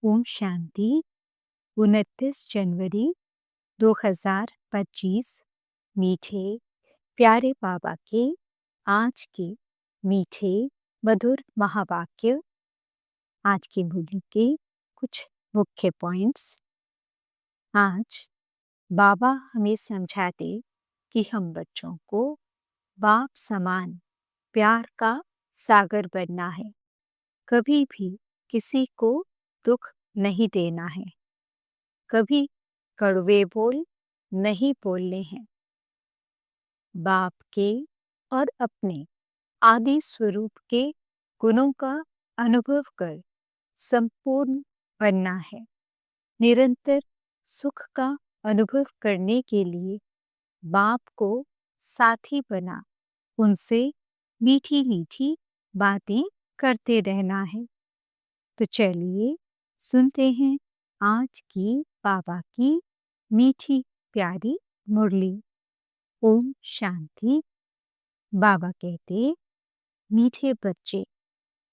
ओम शांति। 29 जनवरी 2025 मीठे प्यारे बाबा के आज के मीठे मधुर महावाक्य। आज के मूल्य के कुछ मुख्य पॉइंट्स। आज बाबा हमें समझाते कि हम बच्चों को बाप समान प्यार का सागर बनना है। कभी भी किसी को दुख नहीं देना है, कभी कड़वे बोल नहीं बोलने हैं। बाप के और अपने आदि स्वरूप के गुणों का अनुभव कर संपूर्ण बनना है। निरंतर सुख का अनुभव करने के लिए बाप को साथी बना उनसे मीठी मीठी बातें करते रहना है। तो चलिए सुनते हैं आज की बाबा की मीठी प्यारी मुरली। ओम शांति। बाबा कहते, मीठे बच्चे,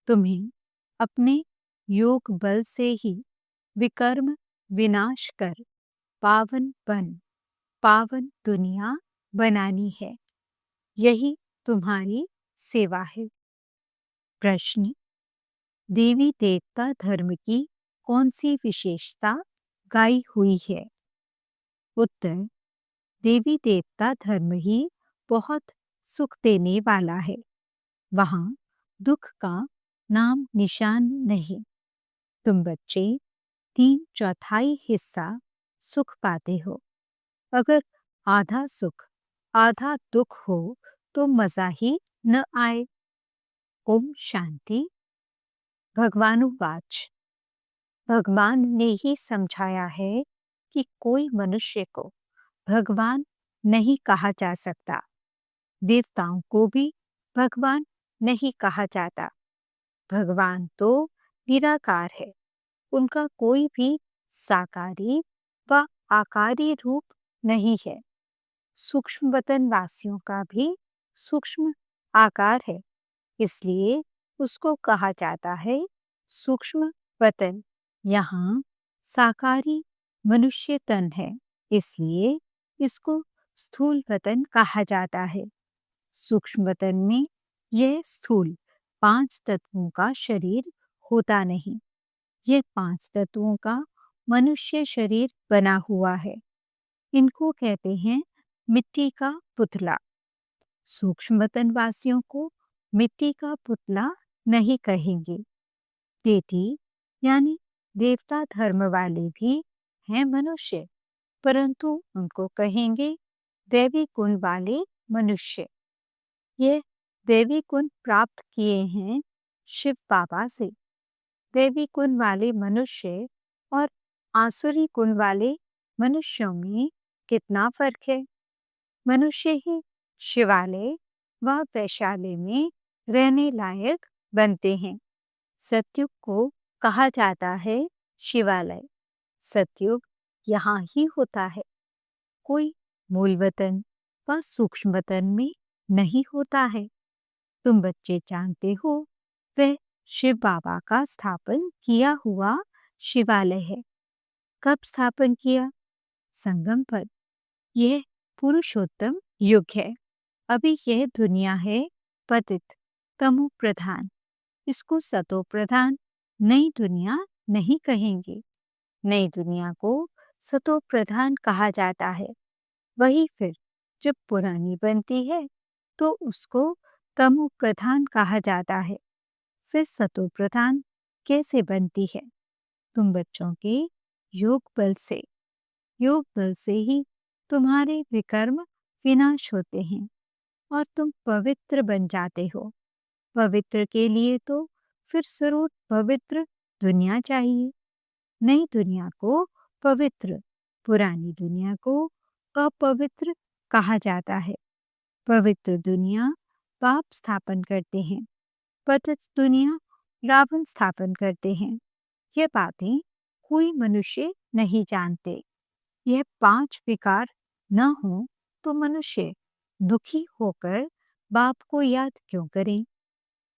तुम्हें अपने योग बल से ही विकर्म विनाश कर पावन दुनिया बनानी है। यही तुम्हारी सेवा है। प्रश्न, देवी देवता धर्म की कौन सी विशेषता गाई हुई है? उत्तर, देवी देवता धर्म ही बहुत सुख देने वाला है। वहां दुख का नाम निशान नहीं। तुम बच्चे 3/4 हिस्सा सुख पाते हो। अगर आधा सुख आधा दुख हो तो मजा ही न आए। ओम शांति। भगवानुवाच, भगवान ने ही समझाया है कि कोई मनुष्य को भगवान नहीं कहा जा सकता। देवताओं को भी भगवान नहीं कहा जाता। भगवान तो निराकार है। उनका कोई भी साकारी व आकारी रूप नहीं है। सूक्ष्म वतन वासियों का भी सूक्ष्म आकार है, इसलिए उसको कहा जाता है सूक्ष्म वतन। यहाँ साकारी मनुष्य तन है, इसलिए इसको स्थूल वतन कहा जाता है। सूक्ष्म वतन में यह स्थूल 5 तत्वों का शरीर होता नहीं। यह 5 तत्वों का मनुष्य शरीर बना हुआ है। इनको कहते हैं मिट्टी का पुतला। सूक्ष्म वतन वासियों को मिट्टी का पुतला नहीं कहेंगे। देटी यानी देवता धर्म वाले भी हैं मनुष्य, परंतु उनको कहेंगे दैवी गुण वाले मनुष्य। ये दैवी गुण प्राप्त किए हैं शिव बाबा से। दैवी गुण वाले मनुष्य और आसुरी गुण वाले मनुष्यों में कितना फर्क है। मनुष्य ही शिवालय व वैशाल्य में रहने लायक बनते हैं। सतयुग को कहा जाता है शिवालय। सतयुग यहाँ ही होता है, कोई मूल वतन व सूक्ष्म वतन में नहीं होता है। तुम बच्चे जानते हो, वह शिव बाबा का स्थापन किया हुआ शिवालय है। कब स्थापन किया? संगम पर। यह पुरुषोत्तम युग है। अभी यह दुनिया है पतित तमो प्रधान। इसको सतो प्रधान नई दुनिया नहीं कहेंगे। नई दुनिया को सतो प्रधान कहा जाता है। वही फिर जब पुरानी बनती है तो उसको तमो प्रधान कहा जाता है। फिर सतो प्रधान कैसे बनती है? तुम बच्चों के योग बल से ही तुम्हारे विकर्म विनाश होते हैं और तुम पवित्र बन जाते हो। पवित्र के लिए तो फिर जरूर पवित्र दुनिया चाहिए। नई दुनिया को पवित्र, पुरानी दुनिया को अपवित्र कहा जाता है। पवित्र दुनिया पाप स्थापन करते हैं, पतित दुनिया रावण स्थापन करते हैं। ये बातें कोई मनुष्य नहीं जानते। यह 5 विकार न हो तो मनुष्य दुखी होकर बाप को याद क्यों करें?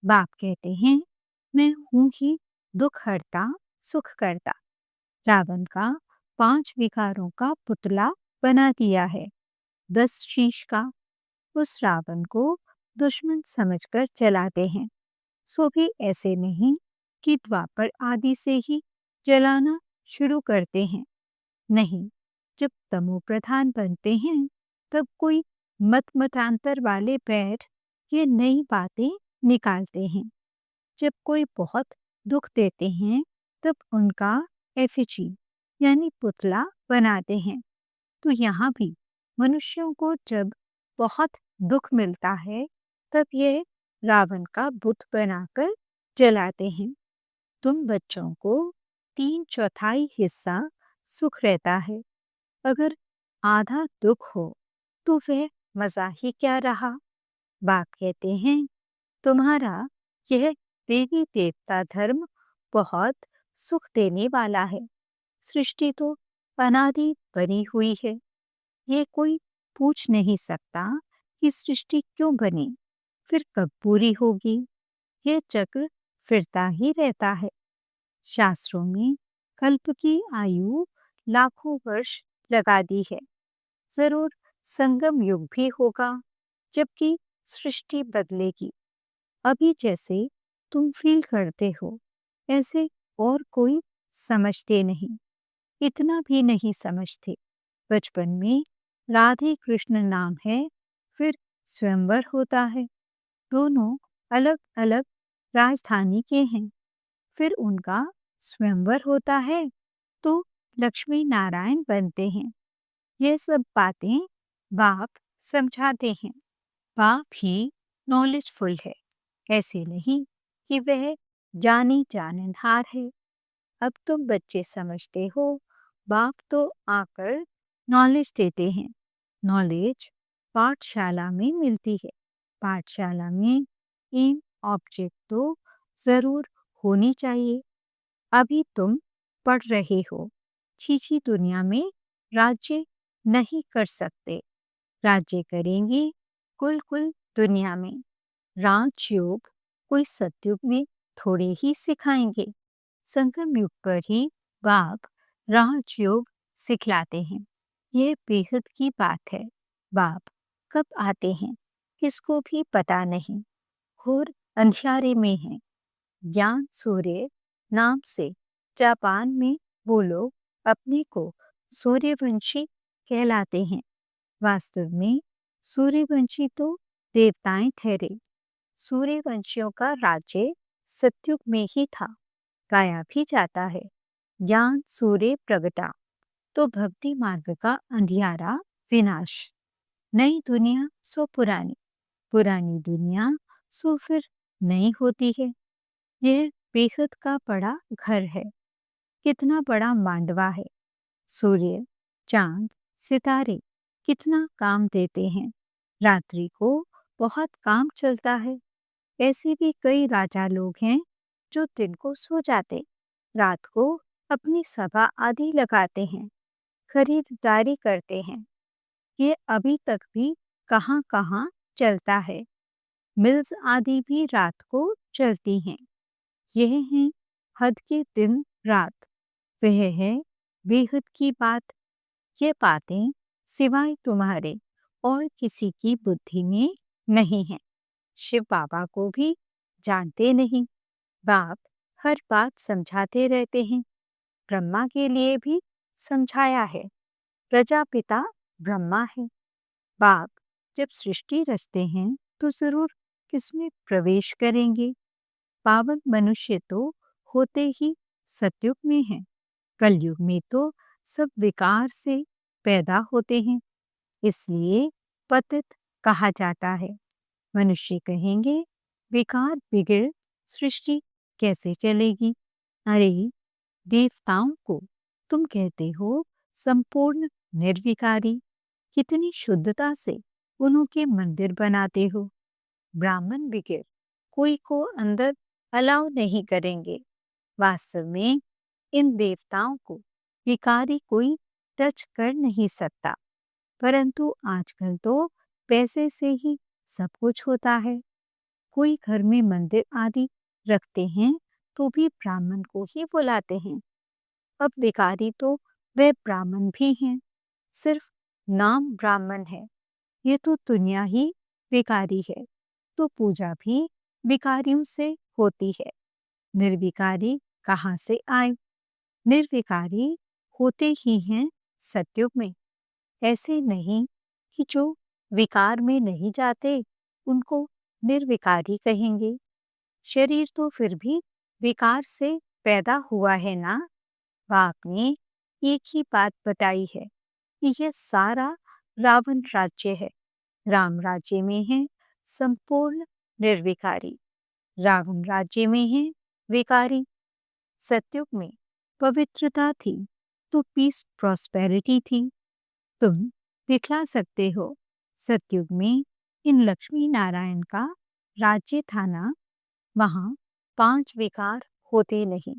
बाप कहते हैं, मैं हूं ही दुख हरता सुख करता। रावण का 5 विकारों का पुतला बना दिया है, 10 शीश का। उस रावण को दुश्मन समझकर जलाते हैं। सो भी ऐसे नहीं कि द्वापर आदि से ही जलाना शुरू करते हैं। नहीं, जब तमो प्रधान बनते हैं तब कोई मत मतांतर वाले बैठ ये नई बातें निकालते हैं। जब कोई बहुत दुख देते हैं तब उनका एफिजी यानी पुतला बनाते हैं। तो यहाँ भी मनुष्यों को जब बहुत दुख मिलता है तब ये रावण का बुत बनाकर जलाते हैं। तुम बच्चों को 3/4 हिस्सा सुख रहता है, अगर आधा दुख हो तो वह मजा ही क्या रहा। बाप कहते हैं तुम्हारा यह देवी देवता धर्म बहुत सुख देने वाला है। सृष्टि तो अनादि बनी हुई है, ये कोई पूछ नहीं सकता कि सृष्टि क्यों बनी, फिर कब पूरी होगी। यह चक्र फिरता ही रहता है। शास्त्रों में कल्प की आयु लाखों वर्ष लगा दी है। जरूर संगम युग भी होगा, जबकि सृष्टि बदलेगी। अभी जैसे तुम फील करते हो ऐसे और कोई समझते नहीं, इतना भी नहीं समझते। बचपन में राधे कृष्ण नाम है, फिर स्वयंवर होता है। दोनों अलग अलग राजधानी के हैं, फिर उनका स्वयंवर होता है तो लक्ष्मी नारायण बनते हैं। ये सब बातें बाप समझाते हैं। बाप ही नॉलेजफुल है, ऐसे नहीं कि वह जानी जाननहार है। अब तुम बच्चे समझते हो, बाप तो आकर नॉलेज देते हैं। नॉलेज पाठशाला में मिलती है। पाठशाला में इन ऑब्जेक्ट तो जरूर होनी चाहिए। अभी तुम पढ़ रहे हो, छीछी दुनिया में राज्य नहीं कर सकते, राज्य करेंगे कुल कुल दुनिया में। राजयोग कोई सतयुग में थोड़े ही सिखाएंगे, संगम युग पर ही बाप राजयोग सिखलाते हैं। यह बेहद की बात है। बाप कब आते हैं किसको भी पता नहीं, घोर अंधियारे में है। ज्ञान सूर्य नाम से जापान में वो लोग अपने को सूर्यवंशी कहलाते हैं। वास्तव में सूर्यवंशी तो देवताएं ठहरे। सूर्यवंशियों का राज्य सतयुग में ही था, गाया भी जाता है। ज्ञान सूर्य प्रगटा तो भक्ति मार्ग का अंधियारा विनाश। नई दुनिया सो पुरानी, पुरानी दुनिया सो फिर नई होती है। यह बेहद का बड़ा घर है, कितना बड़ा मांडवा है। सूर्य, चांद, सितारे कितना काम देते हैं। रात्रि को बहुत काम चलता है। ऐसे भी कई राजा लोग हैं जो दिन को सो जाते, रात को अपनी सभा आदि लगाते हैं, खरीदारी करते हैं। ये अभी तक भी कहाँ कहाँ चलता है। मिल्स आदि भी रात को चलती हैं। यह है हद के दिन रात, वह है बेहद की बात। ये बातें सिवाय तुम्हारे और किसी की बुद्धि में नहीं है। शिव बाबा को भी जानते नहीं। बाप हर बात समझाते रहते हैं। ब्रह्मा के लिए भी समझाया है। प्रजापिता ब्रह्मा है। बाप जब सृष्टि रचते हैं तो जरूर किसमें प्रवेश करेंगे। पावन मनुष्य तो होते ही सतयुग में हैं। कलयुग में तो सब विकार से पैदा होते हैं, इसलिए पतित कहा जाता है। मनुष्य कहेंगे विकार बिगड़ सृष्टि कैसे चलेगी। अरे देवताओं को तुम कहते हो संपूर्ण निर्विकारी, कितनी शुद्धता से उनके मंदिर बनाते हो। ब्राह्मण बिगड़ कोई को अंदर अलाउ नहीं करेंगे। वास्तव में इन देवताओं को विकारी कोई टच कर नहीं सकता, परंतु आजकल तो पैसे से ही सब कुछ होता है। कोई घर में मंदिर आदि रखते हैं तो भी ब्राह्मण को ही बुलाते हैं। अब भिखारी तो वे ब्राह्मण भी हैं, सिर्फ नाम ब्राह्मण है। ये तो दुनिया ही भिखारी है, तो पूजा भी भिखारियों से होती है। निर्विकारी कहाँ से आए? निर्विकारी होते ही हैं सतयुग में। ऐसे नहीं कि जो विकार में नहीं जाते उनको निर्विकारी कहेंगे। शरीर तो फिर भी विकार से पैदा हुआ है ना। आपने एक ही बात बताई है कि यह सारा रावण राज्य है। राम राज्य में है संपूर्ण निर्विकारी, रावण राज्य में है विकारी। सतयुग में पवित्रता थी तो पीस प्रॉस्पेरिटी थी। तुम दिखला सकते हो, सतयुग में इन लक्ष्मी नारायण का राज्य था ना। वहां 5 विकार होते नहीं।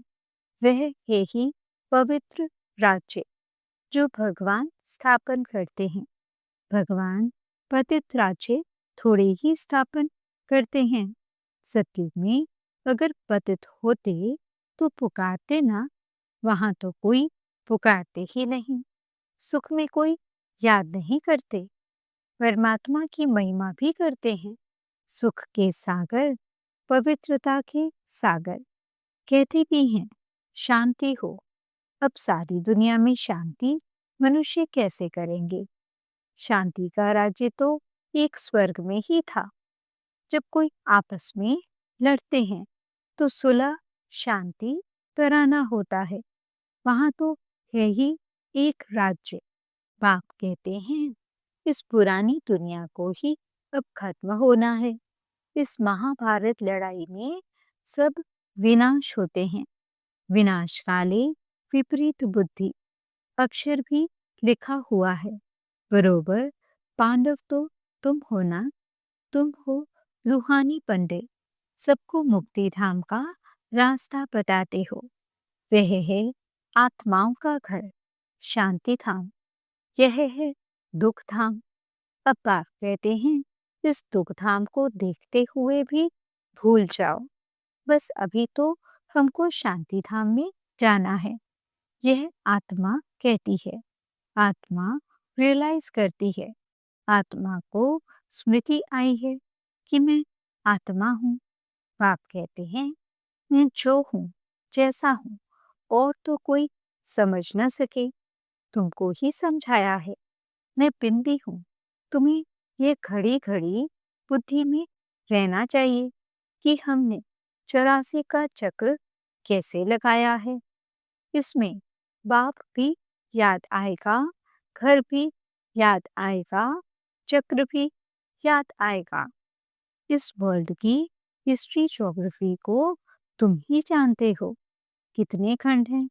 वह है ही पवित्र राज्य जो भगवान स्थापन करते हैं। भगवान पतित राज्य थोड़े ही स्थापन करते हैं। सतयुग में अगर पतित होते तो पुकारते ना। वहां तो कोई पुकारते ही नहीं। सुख में कोई याद नहीं करते। परमात्मा की महिमा भी करते हैं। सुख के सागर, पवित्रता के सागर। कहते भी हैं शांति हो। अब सारी दुनिया में शांति मनुष्य कैसे करेंगे? शांति का राज्य तो एक स्वर्ग में ही था। जब कोई आपस में लड़ते हैं तो सुलह शांति कराना होता है। वहां तो है ही एक राज्य। बाप कहते हैं इस पुरानी दुनिया को ही अब खत्म होना है। इस महाभारत लड़ाई में सब विनाश होते हैं। विनाश काले विपरीत बुद्धि अक्षर भी लिखा हुआ है। बरोबर पांडव तो तुम हो ना। तुम हो रूहानी पंडित, सबको मुक्ति धाम का रास्ता बताते हो। वह है आत्माओं का घर, शांति धाम। यह है दुख धाम। अब बाप कहते हैं इस दुख धाम को देखते हुए भी भूल जाओ। बस अभी तो हमको शांति धाम में जाना है। यह आत्मा कहती है। आत्मा रियलाइज करती है। आत्मा को स्मृति आई है कि मैं आत्मा हूँ। बाप कहते हैं मैं जो हूँ, जैसा हूँ, और तो कोई समझ न सके। तुमको ही समझाया है मैं पिंडी हूँ। तुम्हें ये घड़ी घड़ी बुद्धि में रहना चाहिए कि हमने 84 का चक्र कैसे लगाया है। इसमें बाप भी याद आएगा, घर भी याद आएगा, चक्र भी याद आएगा। इस वर्ल्ड की हिस्ट्री ज्योग्राफी को तुम ही जानते हो। कितने खंड हैं,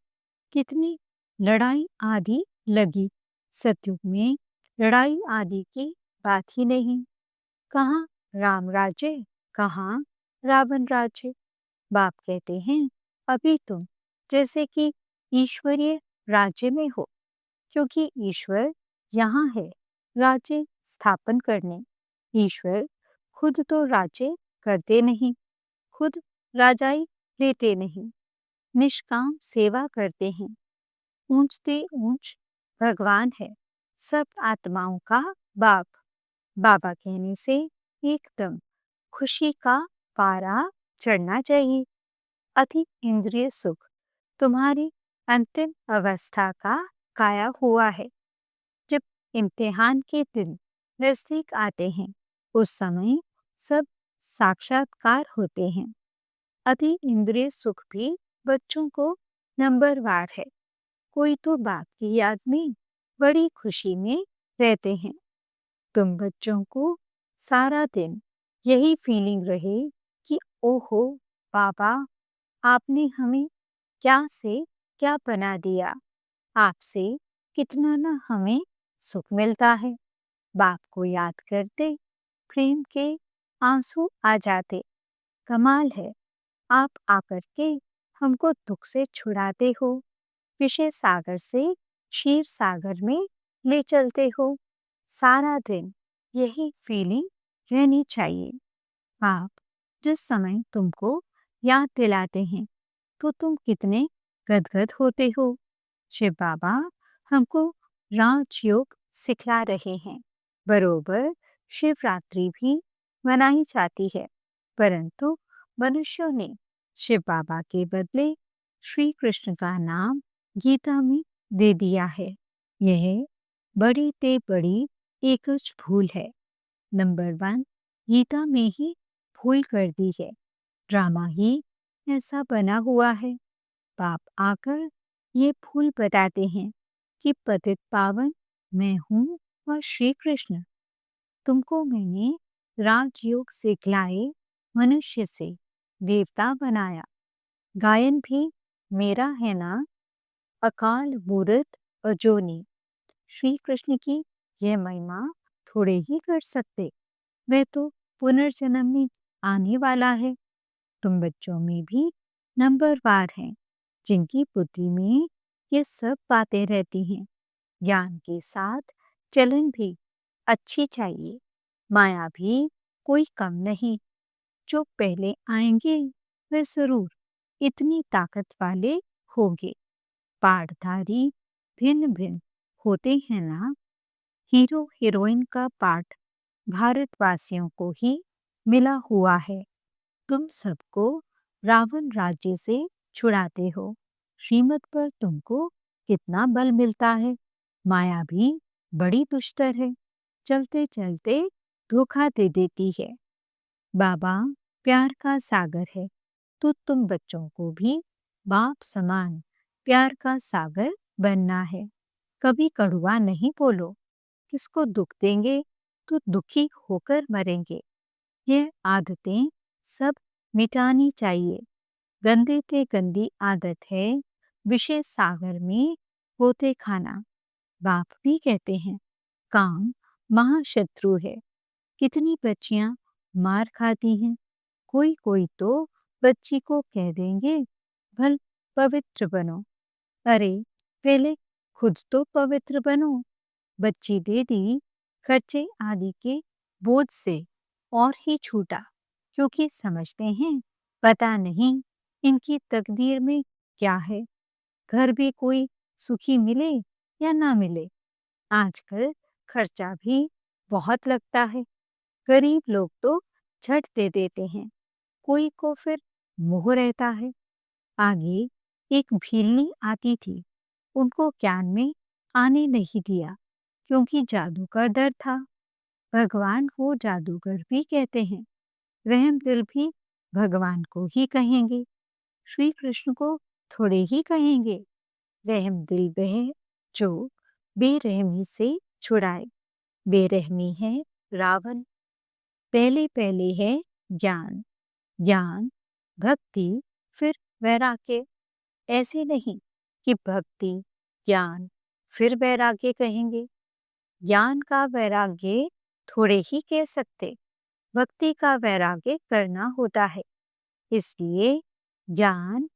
कितनी लड़ाई आदि लगी। सतयुग में लड़ाई आदि की बात ही नहीं। कहाँ राम राज्य, कहाँ रावण राज्य। बाप कहते हैं अभी तुम जैसे कि ईश्वरीय राज्य में हो, क्योंकि ईश्वर यहाँ है राज्य स्थापन करने। ईश्वर खुद तो राज्य करते नहीं, खुद राजाई लेते नहीं, निष्काम सेवा करते हैं। ऊंचते ऊंच भगवान है, सब आत्माओं का बाप। बाबा कहने से एकदम खुशी का पारा चढ़ना चाहिए। अति इंद्रिय सुख तुम्हारी अंतिम अवस्था का काया हुआ है। जब इम्तिहान के दिन नजदीक आते हैं उस समय सब साक्षात्कार होते हैं। अति इंद्रिय सुख भी बच्चों को नंबरवार है। कोई तो बाप की याद में बड़ी खुशी में रहते हैं। तुम बच्चों को सारा दिन यही फीलिंग रहे कि ओहो बाबा, आपने हमें क्या से क्या बना दिया। आपसे कितना ना हमें सुख मिलता है। बाप को याद करते प्रेम के आंसू आ जाते। कमाल है, आप आकर के हमको दुख से छुड़ाते हो। विषय सागर से क्षीर सागर में ले चलते हो। सारा दिन यही फीलिंग रहनी चाहिए। आप जिस समय तुमको याद दिलाते हैं तो तुम कितने गदगद होते हो। शिव बाबा हमको राजयोग सिखला रहे हैं। बरोबर शिवरात्रि भी मनाई जाती है, परंतु मनुष्यों ने शिव बाबा के बदले श्री कृष्ण का नाम गीता में दे दिया है। यह बड़ी ते बड़ी एकच भूल है। नंबर 1, गीता में ही भूल कर दी है। ड्रामा ही ऐसा बना हुआ है। बाप आकर ये भूल बताते हैं कि पतित पावन मैं हूँ और श्री कृष्ण। तुमको मैंने राजयोग सिखलाए मनुष्य से देवता बनाया। गायन भी मेरा है ना। अकाल मूर्त अजोनी। श्री कृष्ण की यह महिमा थोड़े ही कर सकते। वह तो पुनर्जन्म में आने वाला है। तुम बच्चों में भी नंबरवार हैं, जिनकी बुद्धि में ये सब बातें रहती हैं। ज्ञान के साथ चलन भी अच्छी चाहिए। माया भी कोई कम नहीं। जो पहले आएंगे वे जरूर इतनी ताकत वाले होंगे। पाठधारी भिन्न भिन्न होते हैं ना। हीरो हीरोइन का पाठ भारतवासियों को ही मिला हुआ है। तुम सबको रावण राज्य से छुड़ाते हो। श्रीमत पर तुमको कितना बल मिलता है। माया भी बड़ी दुष्टर है। चलते चलते धोखा दे देती है। बाबा प्यार का सागर है, तो तुम बच्चों को भी बाप समान प्यार का सागर बनना है। कभी कड़वा नहीं बोलो। किसको दुख देंगे तो दुखी होकर मरेंगे। ये आदतें सब मिटानी चाहिए। गंदे ते गंदी आदत है विषय सागर में होते खाना। बाप भी कहते हैं काम महाशत्रु है। कितनी बच्चियां मार खाती हैं। कोई कोई तो बच्ची को कह देंगे भल पवित्र बनो। अरे पहले खुद तो पवित्र बनो। बच्ची दे दी खर्चे आदि के बोझ से और ही छूटा, क्योंकि समझते हैं पता नहीं इनकी तकदीर में क्या है। घर भी कोई सुखी मिले या ना मिले। आजकल खर्चा भी बहुत लगता है। गरीब लोग तो झट दे देते हैं, कोई को फिर मोह रहता है। आगे एक भीलनी आती थी, उनको ज्ञान में आने नहीं दिया, क्योंकि जादू का डर था। भगवान को जादूगर भी कहते हैं। रहम दिल भी भगवान को ही कहेंगे, श्री कृष्ण को थोड़े ही कहेंगे। रहम दिल वह जो बेरहमी से छुड़ाए। बेरहमी है रावण। पहले पहले है ज्ञान, ज्ञान भक्ति फिर वैराग्य। ऐसे नहीं कि भक्ति ज्ञान फिर वैराग्य कहेंगे। ज्ञान का वैराग्य थोड़े ही कह सकते। भक्ति का वैराग्य करना होता है। इसलिए ज्ञान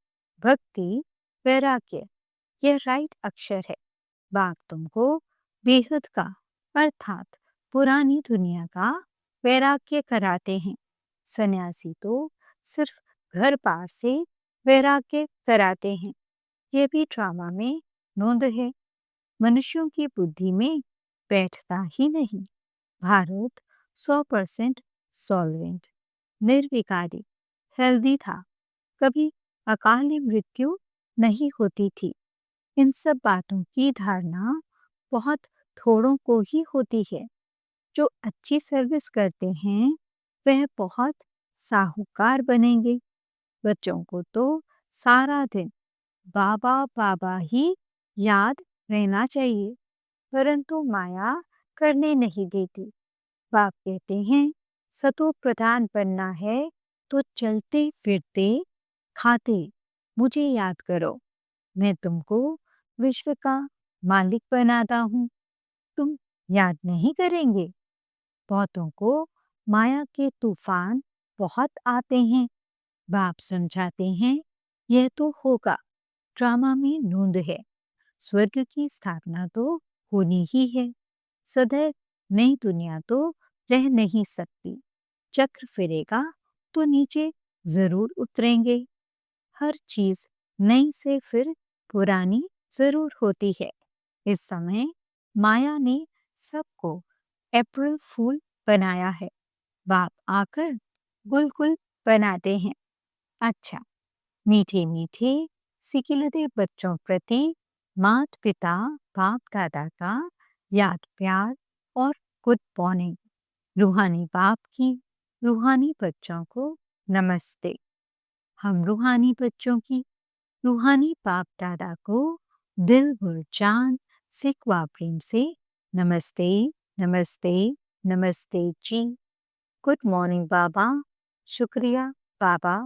भक्ति वैराग्य यह राइट अक्षर है। बाप तुमको बेहद का अर्थात पुरानी दुनिया का वैराग्य कराते हैं। सन्यासी तो सिर्फ घर पार से वैराग्य कराते हैं। यह भी ड्रामा में नोंद है। मनुष्यों की बुद्धि में बैठता ही नहीं। भारत 100% सॉल्वेंट, निर्विकारी, हेल्दी था। कभी अकाली मृत्यु नहीं होती थी। इन सब बातों की धारणा बहुत थोड़ों को ही होती है। जो अच्छी सर्विस करते हैं वह बहुत साहूकार बनेंगे। बच्चों को तो सारा दिन बाबा बाबा ही याद रहना चाहिए, परंतु माया करने नहीं देती। बाप कहते हैं सतो प्रधान बनना है तो चलते फिरते खाते मुझे याद करो। मैं तुमको विश्व का मालिक बनाता हूँ। तुम याद नहीं करेंगे। बहुतों को माया के तूफान बहुत आते हैं। बाप समझाते हैं यह तो होगा। ड्रामा में नोंद है। स्वर्ग की स्थापना तो होनी ही है। सदैव नई दुनिया तो रह नहीं सकती। चक्र फिरेगा तो नीचे जरूर उतरेंगे। हर चीज नई से फिर पुरानी जरूर होती है। इस समय माया ने सबको अप्रैल फूल बनाया है। बाप आकर गुलगुल बनाते हैं। अच्छा, मीठे मीठे सिकिलते बच्चों प्रति माता पिता बाप दादा का याद प्यार और गुड मॉर्निंग। रूहानी बाप की रूहानी बच्चों को नमस्ते। हम रूहानी बच्चों की रूहानी बाप दादा को दिल भर जान सिकवा प्रेम से नमस्ते, नमस्ते, नमस्ते जी। गुड मॉर्निंग बाबा। शुक्रिया बाबा।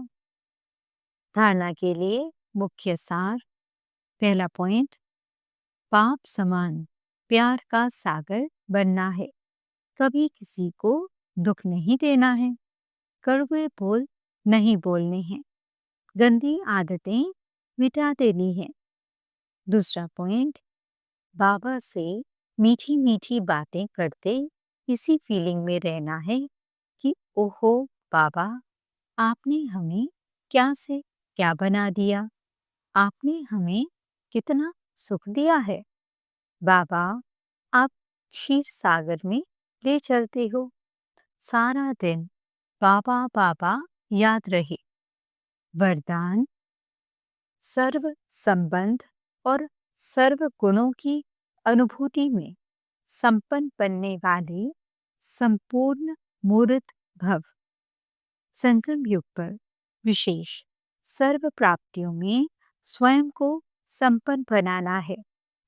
धारणा के लिए मुख्य सार। पहला पॉइंट, बाप समान प्यार का सागर बनना है। कभी किसी को दुख नहीं देना है। कड़वे बोल नहीं बोलने हैं। गंदी आदतें मिटा देनी है। दूसरा पॉइंट, बाबा से मीठी मीठी बातें करते इसी फीलिंग में रहना है कि ओहो बाबा, आपने हमें क्या से क्या बना दिया। आपने हमें कितना सुख दिया है। बाबा, आप क्षीर सागर में ले चलते हो। सारा दिन बाबा बाबा याद रहे। वरदान, सर्व संबंध और सर्व गुणों की अनुभूति में संपन्न बनने वाले संपूर्ण मूर्त भव। संगम युग पर विशेष सर्व प्राप्तियों में स्वयं को संपन्न बनाना है।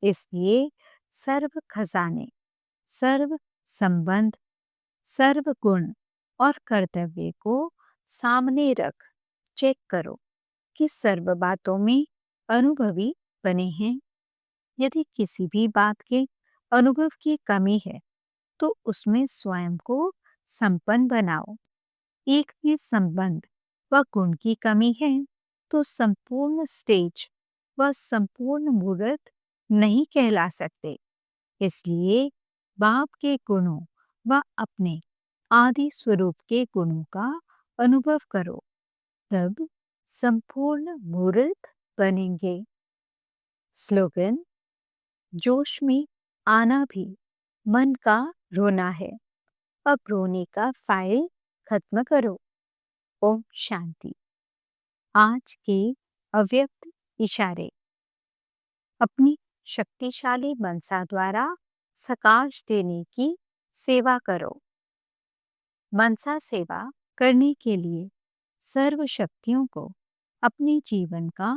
इसलिए सर्व खजाने, सर्व संबंध, सर्व गुण और कर्तव्य को सामने रख चेक करो कि सर्व बातों में अनुभवी बने हैं। यदि किसी भी बात के अनुभव की कमी है तो उसमें स्वयं को संपन्न बनाओ। एक भी संबंध व गुण की कमी है तो संपूर्ण स्टेज व संपूर्ण मूर्त नहीं कहला सकते। इसलिए बाप के गुणों व अपने आदि स्वरूप के गुणों का अनुभव करो, तब संपूर्ण मूर्त बनेंगे। स्लोगन, जोश में आना भी मन का रोना है। अब रोने का फाइल खत्म करो। ओम शांति। आज के अव्यक्त इशारे। अपनी शक्तिशाली मनसा द्वारा सकाश देने की सेवा करो। मनसा सेवा करने के लिए सर्व शक्तियों को अपने जीवन का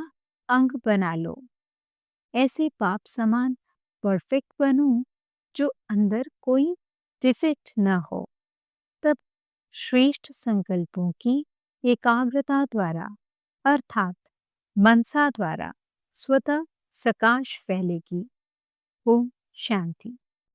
अंग बना लो। ऐसे पाप समान परफेक्ट बनो जो अंदर कोई डिफेक्ट न हो। तब श्रेष्ठ संकल्पों की एकाग्रता द्वारा अर्थात मनसा द्वारा स्वतः सकाश फैलेगी। ओम शांति।